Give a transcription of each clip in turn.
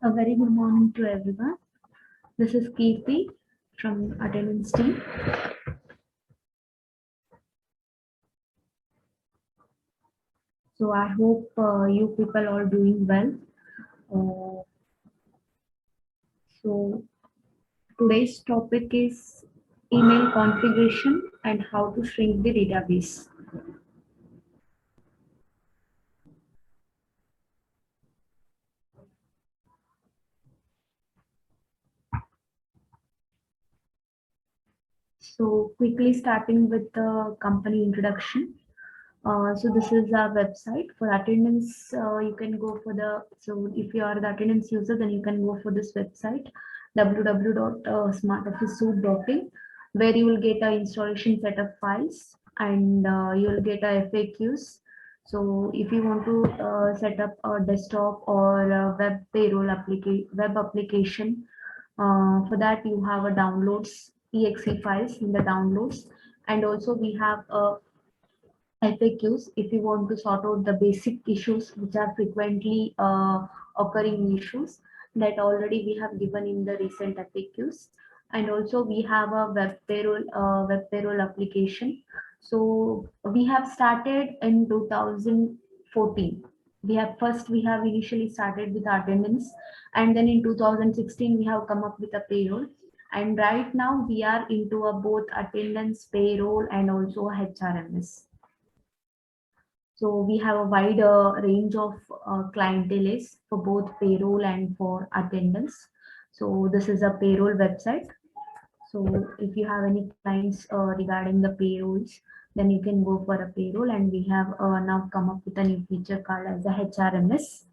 A very good morning to everyone. This is Kirti from attendance team. So I hope you people are doing well. Uh, so today's topic is email configuration and how to shrink the database. So quickly starting with the company introduction. So this is our website for attendance. You can go for so if you are the attendance user, then you can go for this website www.smartofficesoup.in, where you will get a installation set of files and you will get a FAQs. So if you want to set up a desktop or a web application, for that you have a downloads exe files in the downloads, and also we have a FAQs if you want to sort out the basic issues which are frequently occurring issues that already we have given in the recent FAQs. And also we have a web payroll application. So we have started in 2014. We have initially started with attendance, and then in 2016 we have come up with a payroll, and right now we are into a both attendance, payroll, and also HRMS. So we have a wide range of clientele for both payroll and for attendance. So this is a payroll website. So if you have any clients regarding the payrolls, then you can go for a payroll, and we have now come up with a new feature called as a HRMS.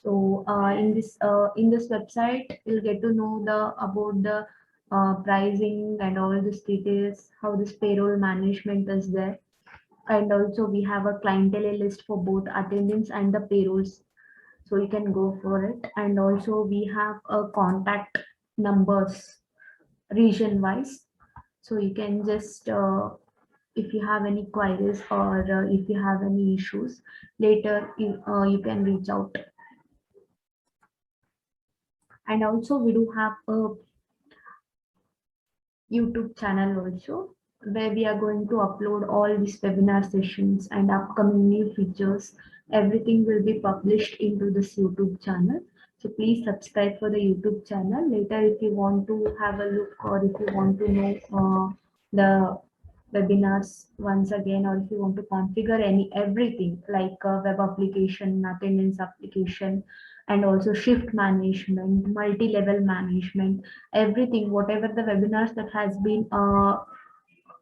So in this website, you'll get to know about the pricing and all these details, how this payroll management is there, and also we have a clientele list for both attendance and the payrolls, so you can go for it. And also we have a contact numbers region wise, so you can just if you have any queries or if you have any issues later, you can reach out. And also we do have a YouTube channel also, where we are going to upload all these webinar sessions and upcoming new features. Everything will be published into this YouTube channel. So please subscribe for the YouTube channel. Later, if you want to have a look or if you want to know the webinars once again, or if you want to configure everything like web application, attendance application, and also shift management, multi-level management, everything, whatever the webinars that has been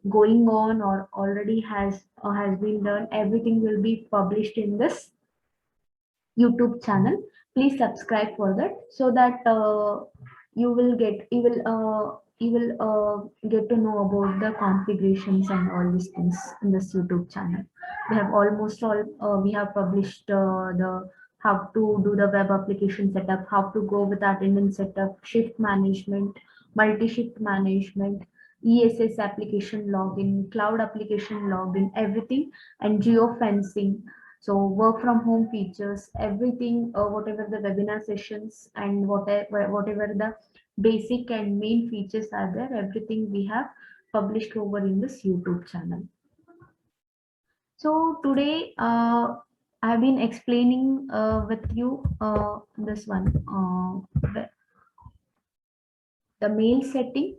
going on or already has been done, everything will be published in this YouTube channel. Please subscribe for that, so that you will get to know about the configurations and all these things in this YouTube channel. We have almost all we have published the how to do the web application setup, how to go with attendance setup, shift management, multi-shift management, ESS application login, cloud application login, everything, and geofencing. So work from home features, everything, whatever the webinar sessions and whatever the basic and main features are there, everything we have published over in this YouTube channel. So today I've been explaining with you this one, the mail setting,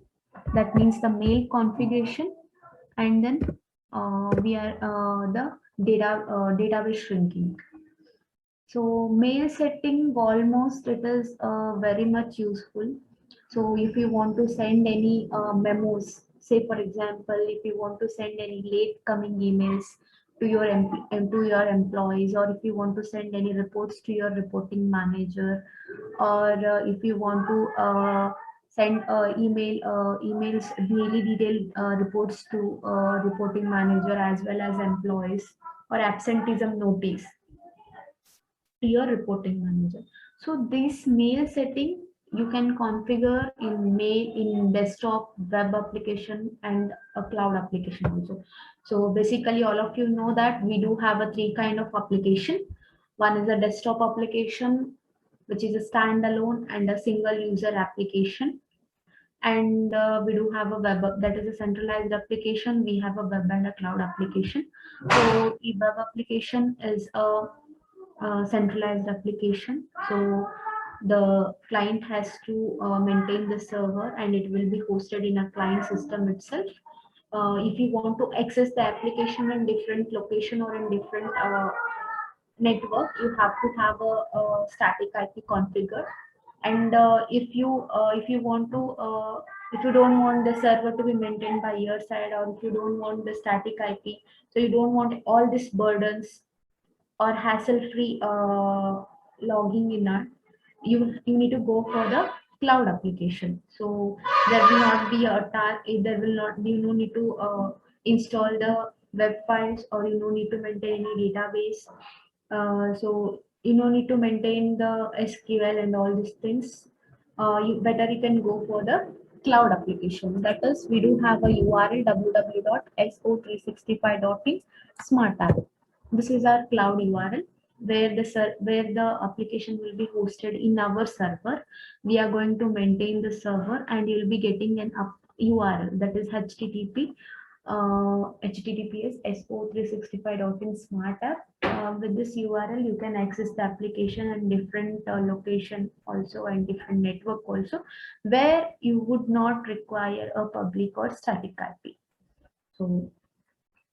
that means the mail configuration, and then we are the database shrinking. So mail setting, almost it is very much useful. So if you want to send any memos, say for example, if you want to send any late coming emails to your to your employees, or if you want to send any reports to your reporting manager, or if you want to send emails, daily detailed reports to reporting manager as well as employees, or absenteeism notice to your reporting manager. So this mail setting you can configure in mail, in desktop, web application, and a cloud application also. So basically all of you know that we do have a three kind of application. One is a desktop application, which is a standalone and a single user application. And we do have a web, that is a centralized application. We have a web and a cloud application. So the web application is a centralized application. So the client has to maintain the server, and it will be hosted in a client system itself. If you want to access the application in different location or in different network, you have to have a static IP configured. And if you want to if you don't want the server to be maintained by your side, or if you don't want the static IP, so you don't want all these burdens or hassle-free logging in that, you need to go for the cloud application. So there will not be a task, there will not be, you no need to install the web files, or you no need to maintain any database. So you no need to maintain the SQL and all these things. You can go for the cloud application. That is, we do have a URL www.so365.in smart app. This is our cloud URL where where the application will be hosted in our server. We are going to maintain the server, and you'll be getting an URL, that is HTTP https so365.in smart app. With this URL, you can access the application and different location also, and different network also, where you would not require a public or static IP. So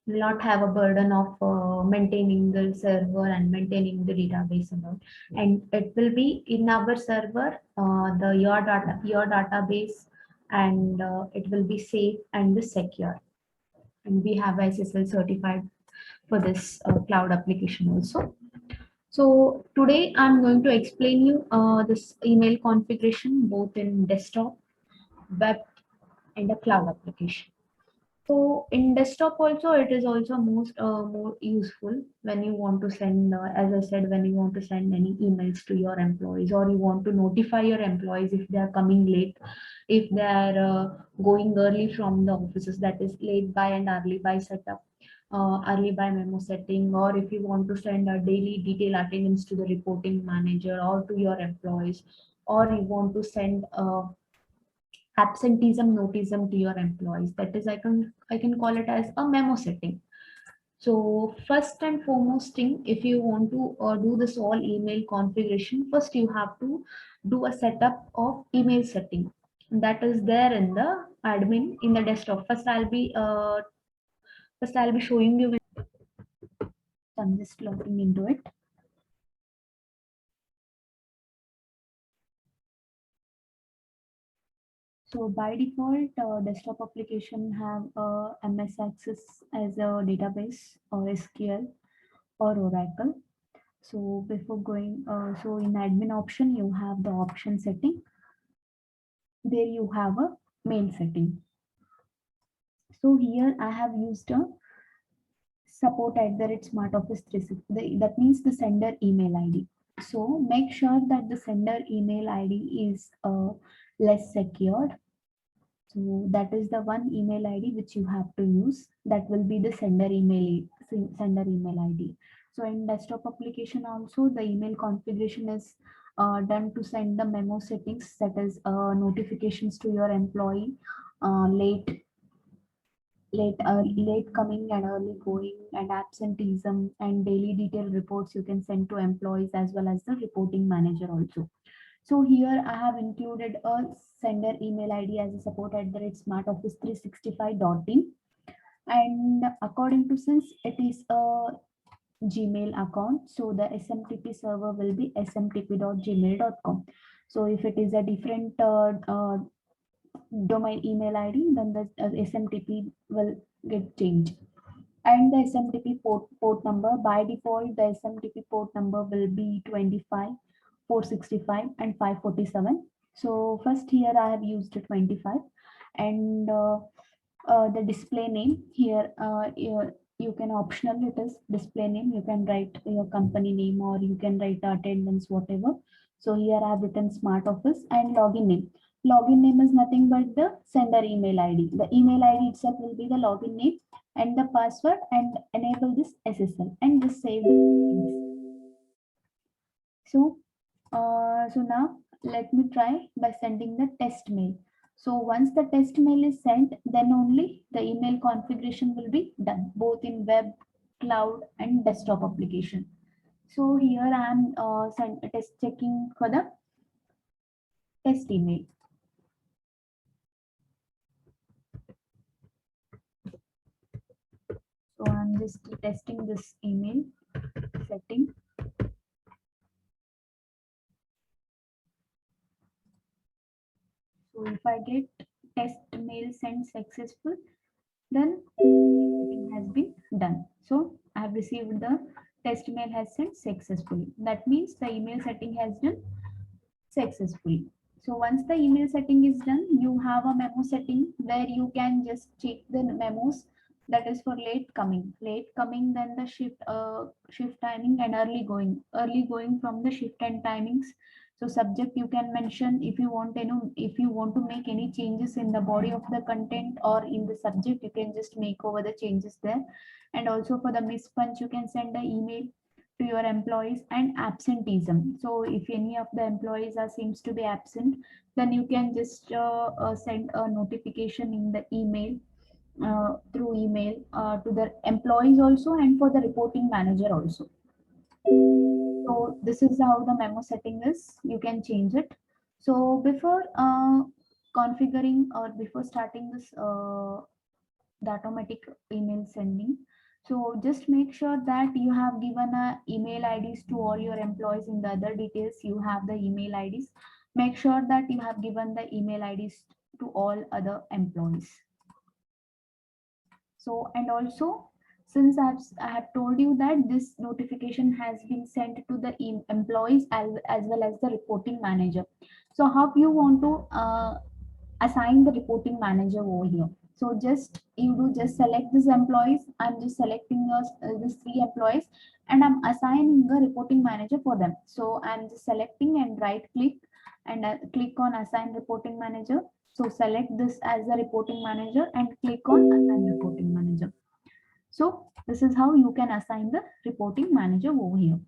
will not have a burden of maintaining the server and maintaining the database and all. And it will be in our server, your database, and it will be safe and secure. And we have SSL certified for this cloud application also. So today I'm going to explain you this email configuration both in desktop, web, and a cloud application. So in desktop also, it is also more useful when you want to send, as I said, when you want to send any emails to your employees, or you want to notify your employees if they are coming late, if they are going early from the offices, that is late by and early by setup, early by memo setting, or if you want to send a daily detail attendance to the reporting manager or to your employees, or you want to send absenteeism notism to your employees, that is, I can call it as a memo setting. So first and foremost thing, if you want to do this all email configuration, first you have to do a setup of email setting, that is there in the admin in the desktop. First I'll be showing you. I'm just logging into it. So by default, desktop application have MS Access as a database, or SQL, or Oracle. So before going, so in admin option, you have the option setting. There you have a main setting. So here I have used a support@smartoffice360. That means the sender email ID. So make sure that the sender email ID is less secured. So that is the one email ID which you have to use. That will be the sender email ID. So in desktop application also, the email configuration is done to send the memo settings, that is notifications to your employee, late coming and early going, and absenteeism, and daily detailed reports you can send to employees as well as the reporting manager also. So here I have included a sender email ID as a support@smartoffice365.in. And according to, since it is a Gmail account, so the SMTP server will be smtp.gmail.com. So if it is a different domain email ID, then the SMTP will get changed. And the SMTP port number, by default, the SMTP port number will be 25, 465, and 547. So first here I have used 25, and the display name here, you can optional, it is display name. You can write your company name, or you can write attendance, whatever. So here I have written Smart Office. And login name. Login name is nothing but the sender email ID. The email ID itself will be the login name and the password, and enable this SSL and just save the settings. So So now let me try by sending the test mail. So once the test mail is sent, then only the email configuration will be done, both in web, cloud, and desktop application. So here I am test checking for the test email. So I'm just testing this email setting. So if I get test mail sent successful, then it has been done. So I have received the test mail has sent successfully. That means the email setting has done successfully. So once the email setting is done, you have a memo setting where you can just check the memos that is for late coming. Late coming, then the shift timing and early going. Early going from the shift and timings. So subject you can mention if you want if you want to make any changes in the body of the content or in the subject, you can just make over the changes there. And also for the miss punch, you can send the email to your employees. And absenteeism, so if any of the employees are seems to be absent, then you can just send a notification in the email through email to the employees also, and for the reporting manager also. So this is how the memo setting is. You can change it. So before configuring or before starting this the automatic email sending, so just make sure that you have given a email IDs to all your employees. In the other details you have the email IDs. Make sure that you have given the email IDs to all other employees. So, and also, since I have told you that this notification has been sent to the employees as well as the reporting manager. So how you want to assign the reporting manager over here? So just you do just select these employees. I'm just selecting these 3 employees, and I'm assigning the reporting manager for them. So I'm just selecting and right click and click on assign reporting manager. So select this as the reporting manager and click on assign reporting manager. So this is how you can assign the reporting manager over here.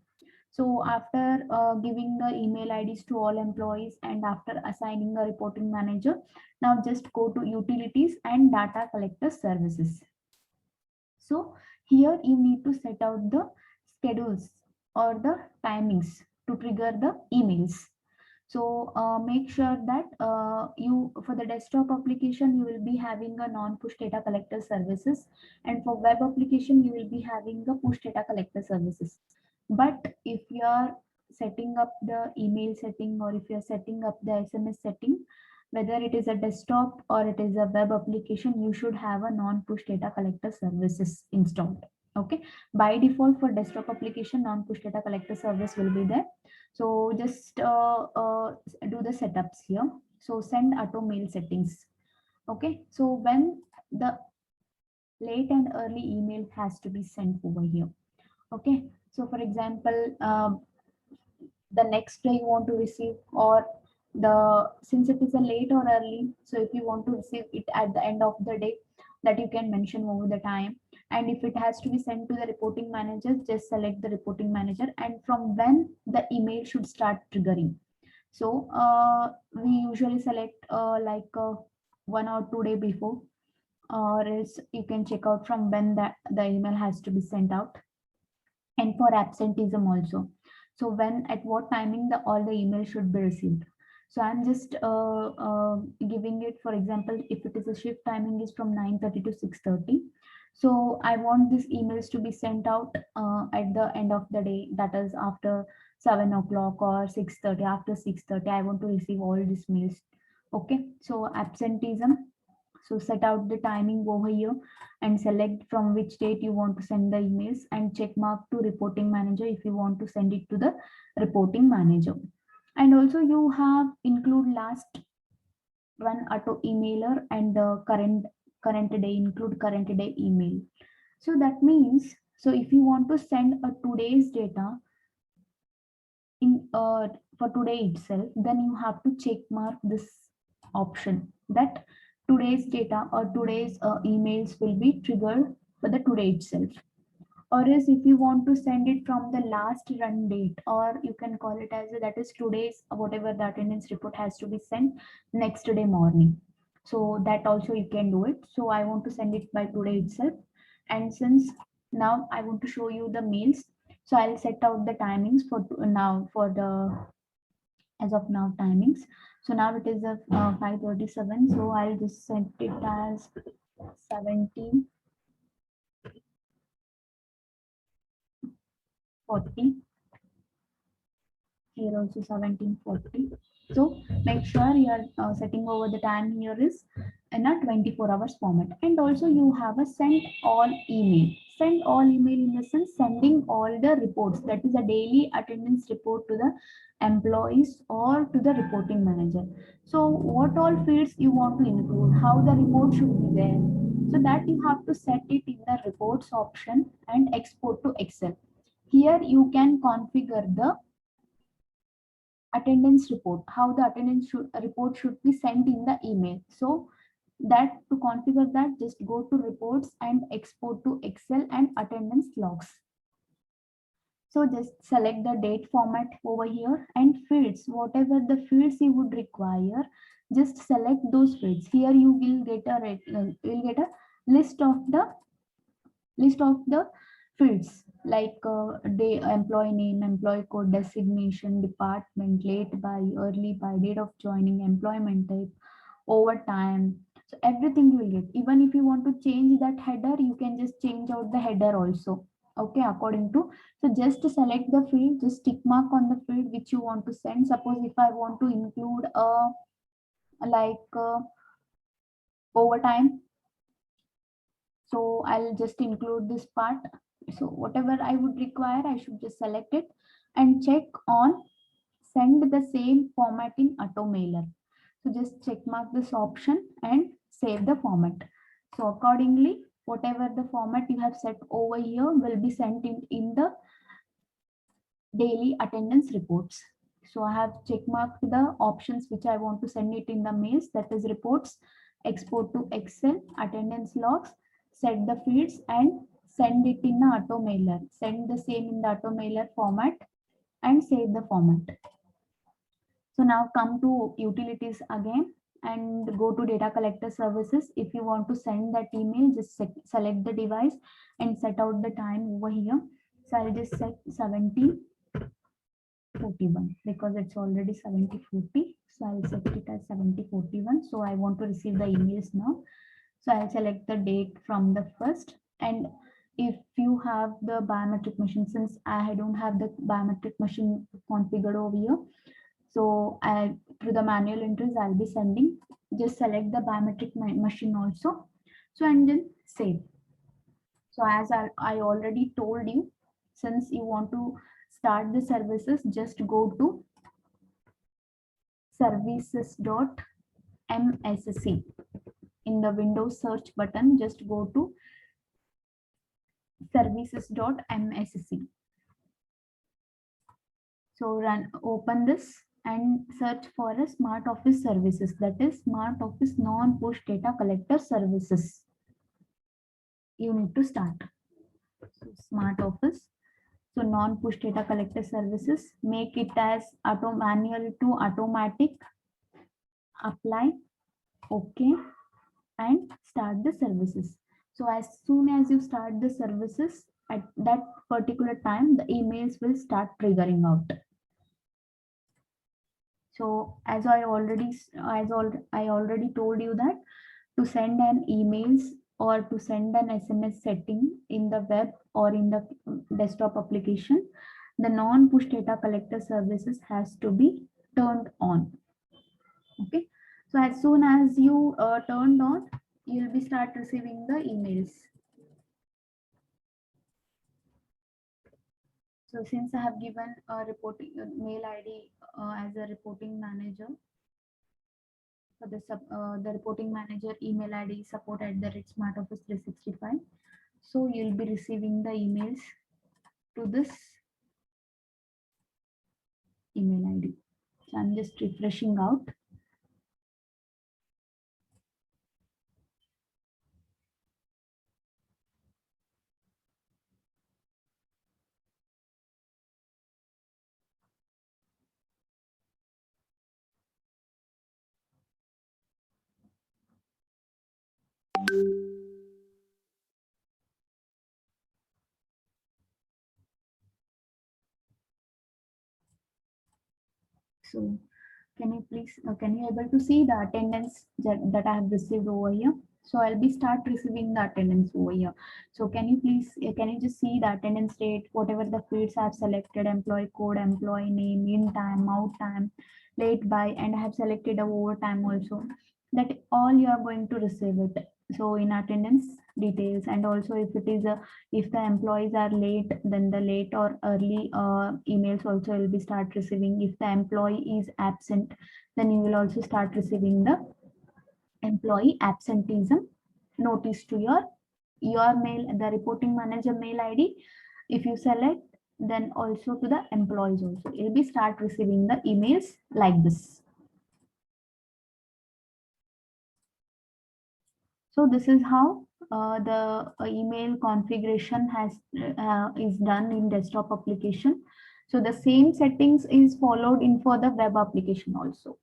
So after giving the email IDs to all employees and after assigning a reporting manager, now just go to utilities and data collector services. So here you need to set out the schedules or the timings to trigger the emails. So make sure that you for the desktop application you will be having a non-push data collector services, and for web application you will be having the push data collector services. But if you are setting up the email setting or if you're setting up the SMS setting, whether it is a desktop or it is a web application, you should have a non-push data collector services installed. Okay, by default for desktop application, non-push data collector service will be there. So just do the setups here. So send auto mail settings. Okay, so when the late and early email has to be sent over here. Okay, so for example, the next day you want to receive, or the since it is a late or early, so if you want to receive it at the end of the day, that you can mention over the time. And if it has to be sent to the reporting manager, just select the reporting manager and from when the email should start triggering. So we usually select 1 or 2 days before, or else you can check out from when the email has to be sent out. And for absenteeism also, so when at what timing the all the email should be received. So I'm just giving it, for example, if it is a shift timing is from 9:30 to 6:30, so I want these emails to be sent out at the end of the day, that is after 7 o'clock or 6:30. After 6:30 I want to receive all these mails. Okay, so absenteeism, so set out the timing over here and select from which date you want to send the emails and check mark to reporting manager if you want to send it to the reporting manager. And also you have include last one auto emailer and the current day, include current day email. So that means, so if you want to send a today's data in for today itself, then you have to check mark this option that today's data or today's emails will be triggered for the today itself. Or else if you want to send it from the last run date, or you can call it as that is today's, whatever the attendance report has to be sent next day morning. So that also you can do it. So I want to send it by today itself. And since now I want to show you the mails, so I'll set out the timings for now, for the as of now timings. So now it is a 5:37, so I'll just set it as 17:40. Here also 17:40. So make sure you are setting over the time here is in a 24 hours format. And also you have a send all email. Send all email in the sense sending all the reports, that is a daily attendance report to the employees or to the reporting manager. So what all fields you want to include, how the report should be there. So that you have to set it in the reports option and export to Excel. Here you can configure the attendance report, how the report should be sent in the email. So that to configure that, just go to reports and export to Excel and attendance logs. So just select the date format over here and fields, whatever the fields you would require, just select those fields. Here you will get a list of the fields like day, employee name, employee code, designation, department, late by, early by, date of joining, employment type, overtime. So everything you will get. Even if you want to change that header, you can just change out the header also. Okay, according to, so just to select the field, just tick mark on the field which you want to send. Suppose if I want to include overtime, so I'll just include this part. So whatever I would require, I should just select it and check on send the same format in AutoMailer. So just check mark this option and save the format. So accordingly, whatever the format you have set over here will be sent in the daily attendance reports. So I have check marked the options which I want to send it in the mails, that is reports, export to Excel, attendance logs, set the fields and send it in the AutoMailer. Send the same in the AutoMailer format and save the format. So now come to utilities again and go to data collector services. If you want to send that email, just select the device and set out the time over here. So I'll just set 70:41 because it's already 70:40. So I'll set it as 70:41. So I want to receive the emails now. So I'll select the date from the first. And if you have the biometric machine, since I don't have the biometric machine configured over here, so through the manual entries, I'll be sending, just select the biometric machine also. So and then save. So as I already told you, since you want to start the services, just go to services.msc. In the Windows search button, just go to services.msc. So open this and search for a Smart Office services, that is Smart Office non-push data collector services. You need to start. So Smart Office. So non-push data collector services, make it as manual to automatic, apply, okay, and start the services. So as soon as you start the services, at that particular time, the emails will start triggering out. So as I already told you that to send an emails or to send an SMS setting in the web or in the desktop application, the non-push data collector services has to be turned on. Okay. So as soon as you turned on, you'll be start receiving the emails. So since I have given a reporting mail ID as a reporting manager, for the reporting manager email ID support@smartoffice365. So you'll be receiving the emails to this email ID. So I'm just refreshing out. So can you please, can you able to see the attendance that I have received over here? So I'll be start receiving the attendance over here. So can you please, can you just see the attendance rate, whatever the fields I have selected, employee code, employee name, in time, out time, late by, and I have selected a overtime also. That all you are going to receive it. So in attendance details, and also if it is a, if the employees are late, then the late or early emails also will be start receiving. If the employee is absent, then you will also start receiving the employee absenteeism notice to your mail, the reporting manager mail ID. If you select, then also to the employees also, you'll be start receiving the emails like this. So this is how the email configuration has is done in desktop application. So the same settings is followed in for the web application also.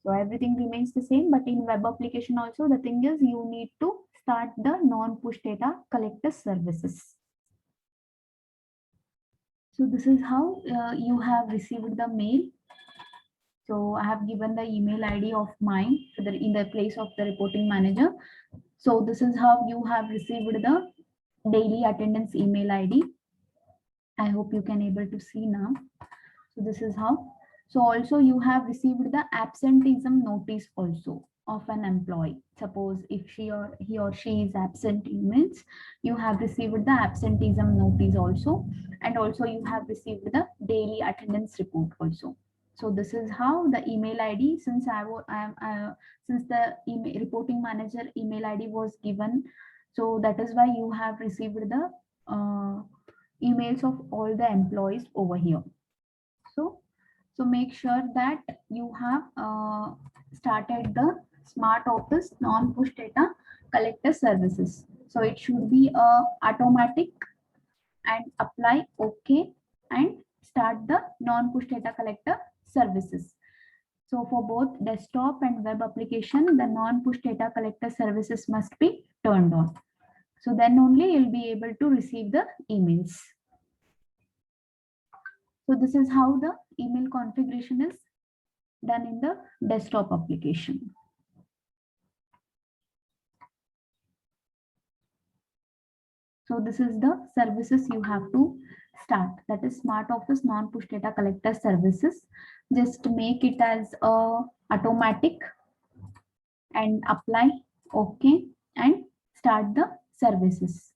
So everything remains the same, but in web application also, the thing is you need to start the non-push data collector services. So this is how you have received the mail. So I have given the email ID of mine in the place of the reporting manager. So this is how you have received the daily attendance email ID. I hope you can able to see now. So this is how. So also you have received the absenteeism notice also of an employee. Suppose if he or she is absent, it means you have received the absenteeism notice also, and also you have received the daily attendance report also. So this is how the email ID, since since the email, reporting manager email ID was given, so that is why you have received the emails of all the employees over here. So make sure that you have started the Smart Office non-push data collector services. So it should be automatic, and apply OK and start the non-push data collector services. So for both desktop and web application, the non-push data collector services must be turned on. So then only you'll be able to receive the emails. So this is how the email configuration is done in the desktop application. So this is the services you have to start, that is Smart Office non-push data collector services. Just make it as automatic and apply OK and start the services.